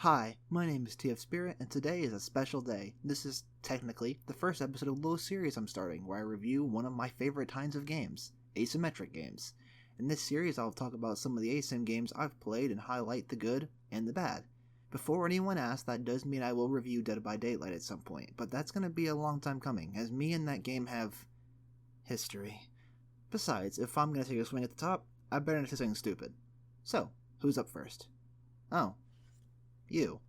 Hi, my name is TF Spirit, and today is a special day. This is, technically, the first episode of a little series I'm starting, where I review one of my favorite kinds of games, asymmetric games. In this series, I'll talk about some of the asym games I've played and highlight the good and the bad. Before anyone asks, that does mean I will review Dead by Daylight at some point, but that's going to be a long time coming, as me and that game have history. Besides, if I'm going to take a swing at the top, I better not say something stupid. So, who's up first? Oh. You.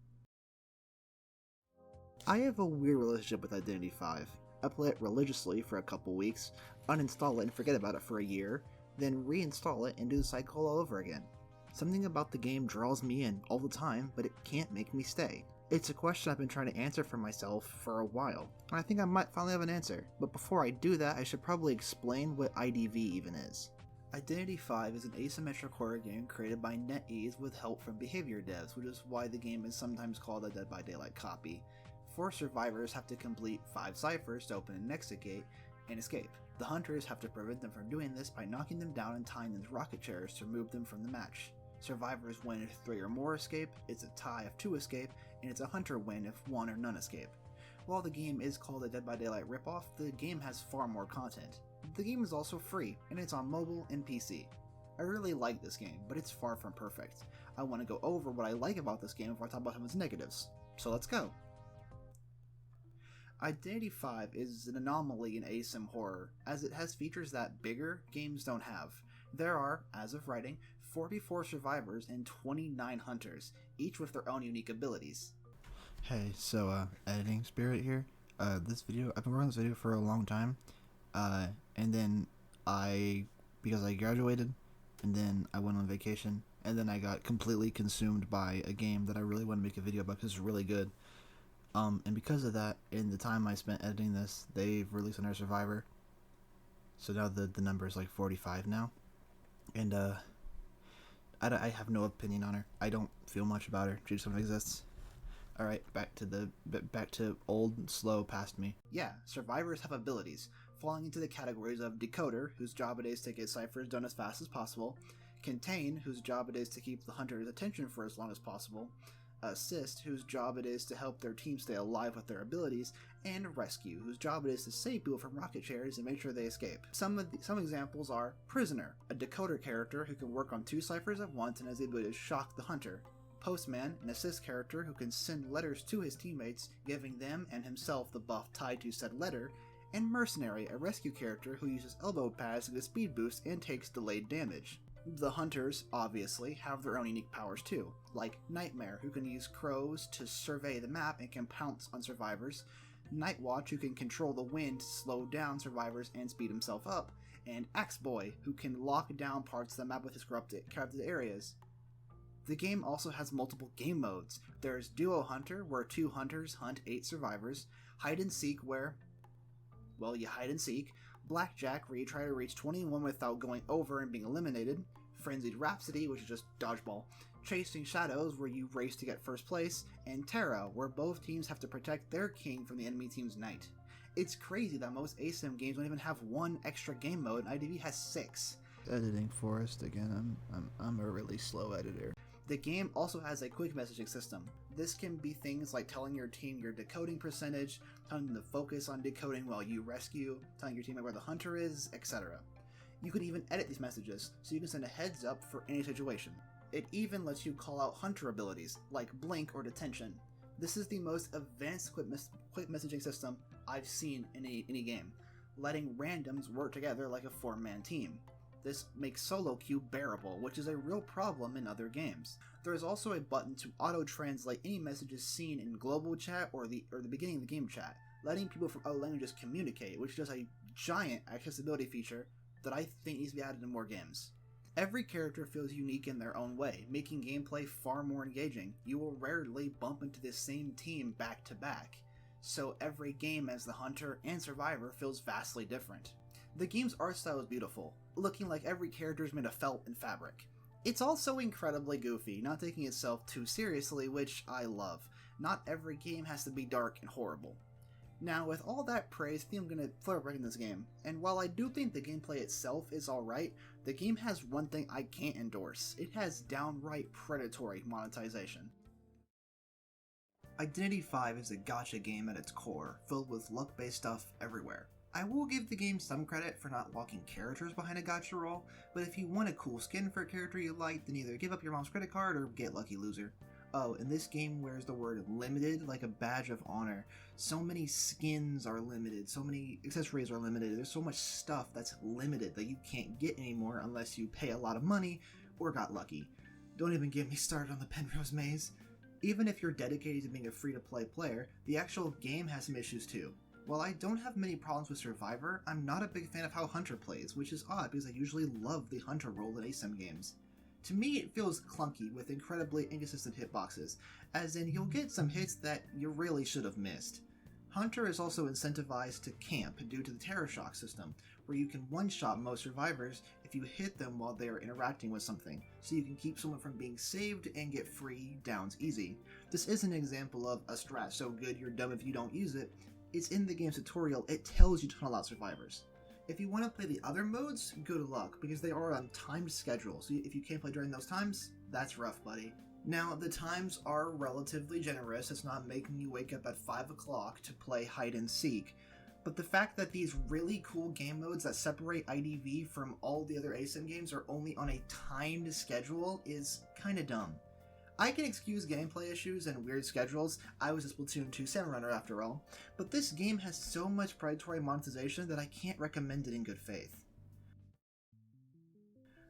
I have a weird relationship with Identity 5. I play it religiously for a couple weeks, uninstall it and forget about it for a year, then reinstall it and do the cycle all over again. Something about the game draws me in all the time, but it can't make me stay. It's a question I've been trying to answer for myself for a while, and I think I might finally have an answer. But before I do that, I should probably explain what IDV even is. Identity 5 is an asymmetric horror game created by NetEase with help from behavior devs, which is why the game is sometimes called a Dead by Daylight copy. 4 survivors have to complete 5 ciphers to open an exit gate and escape. The hunters have to prevent them from doing this by knocking them down and tying them to rocket chairs to remove them from the match. Survivors win if 3 or more escape, it's a tie if 2 escape, and it's a hunter win if 1 or none escape. While the game is called a Dead by Daylight ripoff, the game has far more content. The game is also free, and it's on mobile and PC. I really like this game, but it's far from perfect. I want to go over what I like about this game before I talk about some of its negatives. So let's go! Identity 5 is an anomaly in asym horror, as it has features that bigger games don't have. There are, as of writing, 44 survivors and 29 hunters, each with their own unique abilities. Hey, so editing Spirit here. I've been working on this video for a long time. And then because I graduated, and then I went on vacation, and then I got completely consumed by a game that I really want to make a video about because it's really good. And because of that, in the time I spent editing this, they've released another Survivor. So now the number is like 45 now. And, I have no opinion on her. I don't feel much about her. She just exists. Alright, back to old, slow past me. Yeah, survivors have abilities, falling into the categories of Decoder, whose job it is to get ciphers done as fast as possible, Contain, whose job it is to keep the hunter's attention for as long as possible, Assist, whose job it is to help their team stay alive with their abilities, and Rescue, whose job it is to save people from rocket chairs and make sure they escape. Some examples are Prisoner, a Decoder character who can work on 2 ciphers at once and has the ability to shock the hunter. Postman, an assist character who can send letters to his teammates, giving them and himself the buff tied to said letter, and Mercenary, a rescue character who uses elbow pads to get a speed boost and takes delayed damage. The hunters, obviously, have their own unique powers too, like Nightmare, who can use crows to survey the map and can pounce on survivors, Nightwatch, who can control the wind to slow down survivors and speed himself up, and Axeboy, who can lock down parts of the map with his corrupted areas. The game also has multiple game modes. There's Duo Hunter, where 2 hunters hunt 8 survivors, Hide and Seek, where, well, you hide and seek, Blackjack, where you try to reach 21 without going over and being eliminated, Frenzied Rhapsody, which is just dodgeball, Chasing Shadows, where you race to get first place, and Terra, where both teams have to protect their king from the enemy team's knight. It's crazy that most asym games don't even have 1 extra game mode, and IDV has 6. Editing Forest again. I'm a really slow editor. The game also has a quick messaging system. This can be things like telling your team your decoding percentage, telling them to focus on decoding while you rescue, telling your teammate where the hunter is, etc. You can even edit these messages, so you can send a heads up for any situation. It even lets you call out hunter abilities, like blink or detention. This is the most advanced quick messaging system I've seen in any game, letting randoms work together like a 4-man team. This makes solo queue bearable, which is a real problem in other games. There is also a button to auto-translate any messages seen in global chat or the beginning of the game chat, letting people from other languages communicate, which is a giant accessibility feature that I think needs to be added in more games. Every character feels unique in their own way, making gameplay far more engaging. You will rarely bump into the same team back to back, so every game as the hunter and survivor feels vastly different. The game's art style is beautiful, looking like every character is made of felt and fabric. It's also incredibly goofy, not taking itself too seriously, which I love. Not every game has to be dark and horrible. Now, with all that praise, I think I'm going to throw a break in this game, and while I do think the gameplay itself is alright, the game has one thing I can't endorse. It has downright predatory monetization. Identity V is a gacha game at its core, filled with luck-based stuff everywhere. I will give the game some credit for not locking characters behind a gacha roll, but if you want a cool skin for a character you like, then either give up your mom's credit card or get lucky loser. Oh, and this game wears the word limited like a badge of honor. So many skins are limited, so many accessories are limited, there's so much stuff that's limited that you can't get anymore unless you pay a lot of money or got lucky. Don't even get me started on the Penrose Maze. Even if you're dedicated to being a free-to-play player, the actual game has some issues too. While I don't have many problems with Survivor, I'm not a big fan of how Hunter plays, which is odd because I usually love the Hunter role in Asym games. To me, it feels clunky with incredibly inconsistent hitboxes, as in you'll get some hits that you really should have missed. Hunter is also incentivized to camp due to the Terror Shock system, where you can one-shot most survivors if you hit them while they are interacting with something, so you can keep someone from being saved and get free downs easy. This is an example of a strat so good you're dumb if you don't use it. It's in the game's tutorial, it tells you to tunnel out survivors. If you want to play the other modes, good luck, because they are on timed schedule, so if you can't play during those times, that's rough, buddy. Now, the times are relatively generous, it's not making you wake up at 5 o'clock to play hide and seek, but the fact that these really cool game modes that separate IDV from all the other Asym games are only on a timed schedule is kinda dumb. I can excuse gameplay issues and weird schedules, I was a Splatoon 2 Salmon Runner after all, but this game has so much predatory monetization that I can't recommend it in good faith.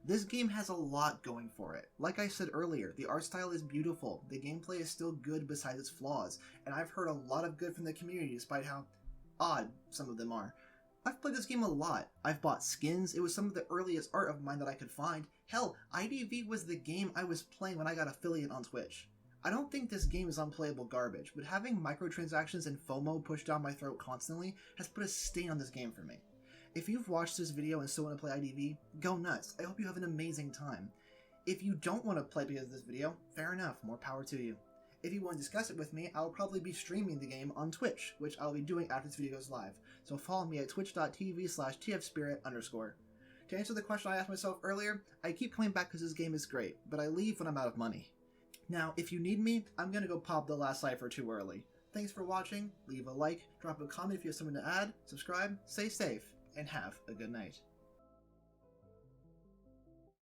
This game has a lot going for it. Like I said earlier, the art style is beautiful, the gameplay is still good besides its flaws, and I've heard a lot of good from the community despite how odd some of them are. I've played this game a lot. I've bought skins, it was some of the earliest art of mine that I could find. Hell, IDV was the game I was playing when I got affiliate on Twitch. I don't think this game is unplayable garbage, but having microtransactions and FOMO pushed down my throat constantly has put a stain on this game for me. If you've watched this video and still want to play IDV, go nuts. I hope you have an amazing time. If you don't want to play because of this video, fair enough, more power to you. If you want to discuss it with me, I'll probably be streaming the game on Twitch, which I'll be doing after this video goes live, so follow me at twitch.tv/tfspirit_. To answer the question I asked myself earlier, I keep coming back because this game is great, but I leave when I'm out of money. Now, if you need me, I'm gonna go pop the last cipher too early. Thanks for watching, leave a like, drop a comment if you have something to add, subscribe, stay safe, and have a good night.